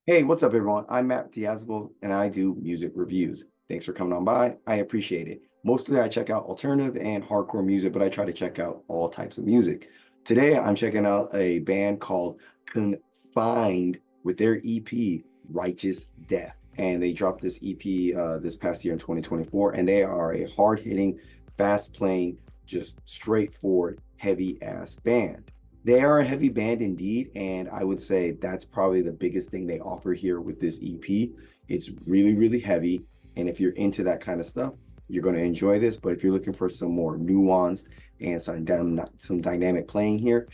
Hey, what's up, everyone? I'm Matt Diazable, and I do music reviews. Thanks for coming on by. I appreciate it. Mostly, I check out alternative and hardcore music, but I try to check out all types of music. Today, I'm checking out a band called Confined with their EP, Righteous Death. And they dropped this EP this past year in 2024, and they are a hard-hitting, fast-playing, just straightforward, heavy-ass band. They are a heavy band indeed, and I would say that's probably the biggest thing they offer here with this EP. It's really, really heavy, and if you're into that kind of stuff, you're going to enjoy this. But if you're looking for some more nuanced and some dynamic playing here,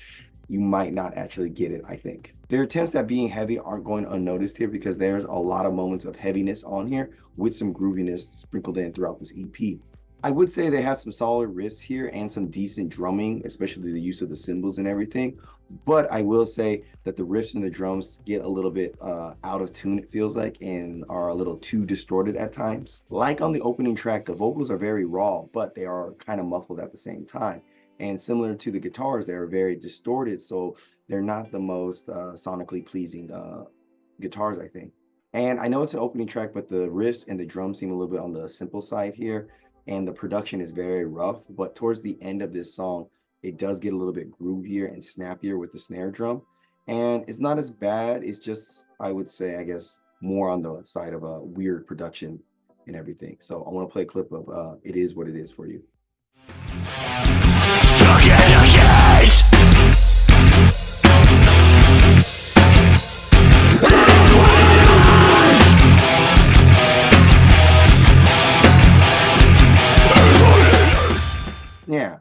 you might not actually get it, I think. Their attempts at being heavy aren't going unnoticed here because there's a lot of moments of heaviness on here with some grooviness sprinkled in throughout this EP. I would say they have some solid riffs here and some decent drumming, especially the use of the cymbals and everything. But I will say that the riffs and the drums get a little bit out of tune, it feels like, and are a little too distorted at times. Like on the opening track, the vocals are very raw, but they are kind of muffled at the same time. And similar to the guitars, they're very distorted, so they're not the most sonically pleasing guitars, I think. And I know it's an opening track, but the riffs and the drums seem a little bit on the simple side here and the production is very rough. But towards the end of this song, it does get a little bit groovier and snappier with the snare drum. And it's not as bad. It's just, I would say, I guess, more on the side of a weird production and everything. So I want to play a clip of It Is What It Is for you. Yeah.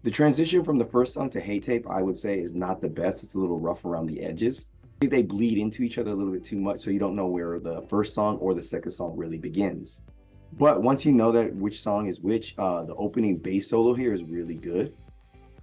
The transition from the first song to Hate Tape, I would say, is not the best. It's a little rough around the edges. They bleed into each other a little bit too much, so you don't know where the first song or the second song really begins. But once you know that which song is which, the opening bass solo here is really good.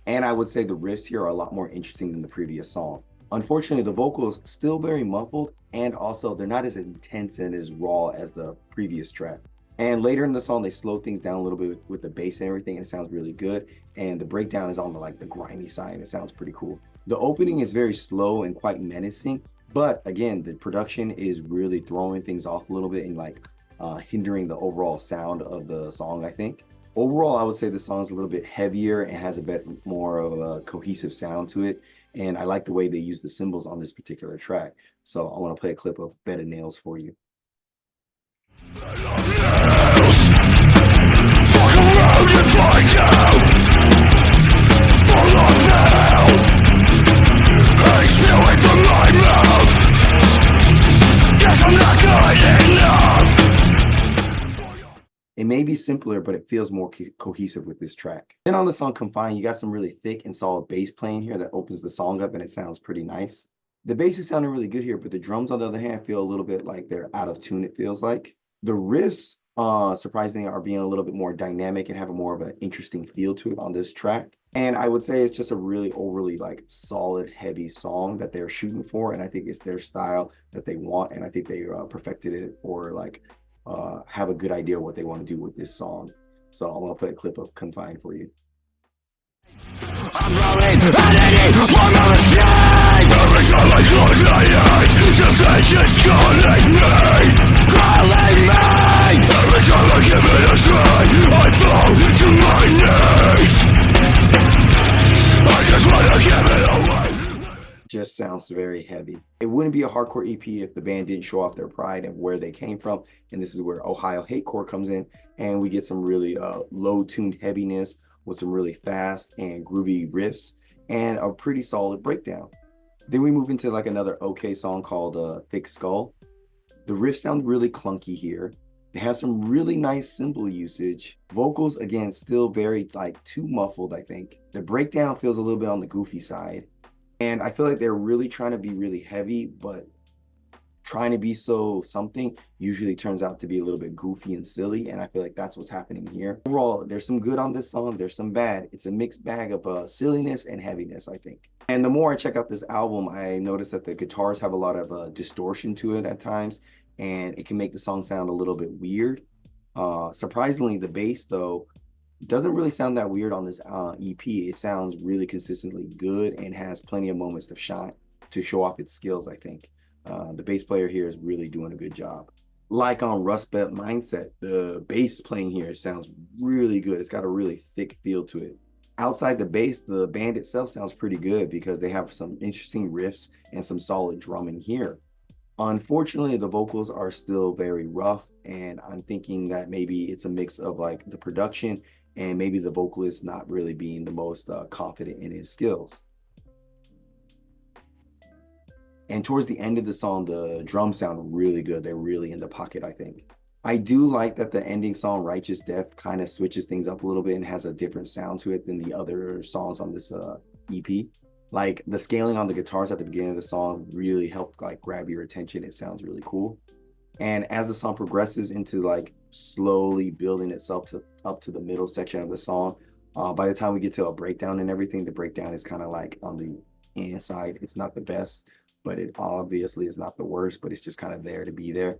And I would say the riffs here are a lot more interesting than the previous song. Unfortunately, the vocals still very muffled, and also they're not as intense and as raw as the previous track. And later in the song, they slow things down a little bit with the bass and everything, and it sounds really good. And the breakdown is on the grimy side, and it sounds pretty cool. The opening is very slow and quite menacing, but again, the production is really throwing things off a little bit and hindering the overall sound of the song, I think. Overall, I would say the song is a little bit heavier and has a bit more of a cohesive sound to it. And I like the way they use the cymbals on this particular track. So I want to play a clip of Bed of Nails for you. It may be simpler, but it feels more cohesive with this track. Then on the song Confined, you got some really thick and solid bass playing here that opens the song up and it sounds pretty nice. The bass is sounding really good here, but the drums, on the other hand, feel a little bit like they're out of tune, it feels like. The riffs, surprisingly, are being a little bit more dynamic and have a more of an interesting feel to it on this track. And I would say it's just a really overly solid, heavy song that they're shooting for. And I think it's their style that they want. And I think they perfected it or have a good idea what they want to do with this song. So I want to play a clip of Confined for you. I'm rolling underneath one of the sky. Every time I close my eyes, sensations calling me, calling me. Every time I give it a try, I fall to my knees. I just wanna give it away. Just sounds very heavy. It wouldn't be a hardcore EP if the band didn't show off their pride and where they came from. And this is where Ohio Hatecore comes in, and we get some really low-tuned heaviness with some really fast and groovy riffs and a pretty solid breakdown. Then we move into another okay song called Thick Skull. The riffs sound really clunky here. They have some really nice cymbal usage. Vocals, again, still very too muffled, I think. The breakdown feels a little bit on the goofy side. And I feel like they're really trying to be really heavy, but trying to be so something usually turns out to be a little bit goofy and silly, and I feel like that's what's happening here. Overall, there's some good on this song, there's some bad. It's a mixed bag of silliness and heaviness, I think. And the more I check out this album, I notice that the guitars have a lot of distortion to it at times, and it can make the song sound a little bit weird. Surprisingly, the bass, though, doesn't really sound that weird on this EP. It sounds really consistently good and has plenty of moments to shine to show off its skills, I think. The bass player here is really doing a good job. Like on Rust Belt Mindset, the bass playing here sounds really good. It's got a really thick feel to it. Outside the bass, the band itself sounds pretty good because they have some interesting riffs and some solid drumming here. Unfortunately, the vocals are still very rough, and I'm thinking that maybe it's a mix of like the production and maybe the vocalist not really being the most confident in his skills. And towards the end of the song, the drums sound really good. They're really in the pocket, I think. I do like that the ending song, Righteous Death, kind of switches things up a little bit and has a different sound to it than the other songs on this EP. Like the scaling on the guitars at the beginning of the song really helped like grab your attention. It sounds really cool. And as the song progresses into like slowly building itself to up to the middle section of the song, by the time we get to a breakdown and everything, the breakdown is kind of like on the inside. It's not the best, but it obviously is not the worst, but it's just kind of there to be there.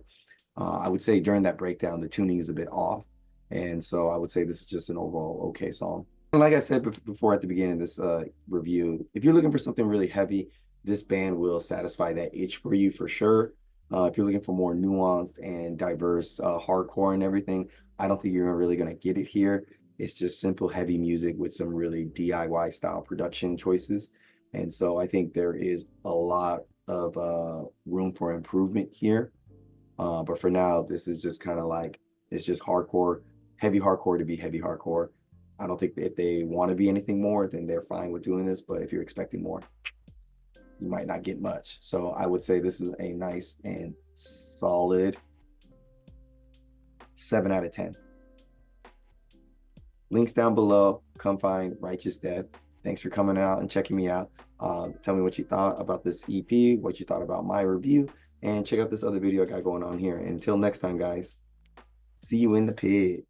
I would say during that breakdown, the tuning is a bit off. And so I would say this is just an overall okay song. And like I said before at the beginning of this review, if you're looking for something really heavy, this band will satisfy that itch for you for sure. If you're looking for more nuanced and diverse hardcore and everything, I don't think you're really going to get it here. It's just simple heavy music with some really DIY style production choices. And so I think there is a lot of room for improvement here. But for now, this is just kind of like it's just hardcore, heavy hardcore to be heavy hardcore. I don't think that if they want to be anything more, then they're fine with doing this. But if you're expecting more, you might not get much. So I would say this is a nice and solid 7 out of 10. Links down below. Confined, Righteous Death. Thanks for coming out and checking me out. Tell me what you thought about this EP, what you thought about my review, and check out this other video I got going on here. And until next time, guys, see you in the pit.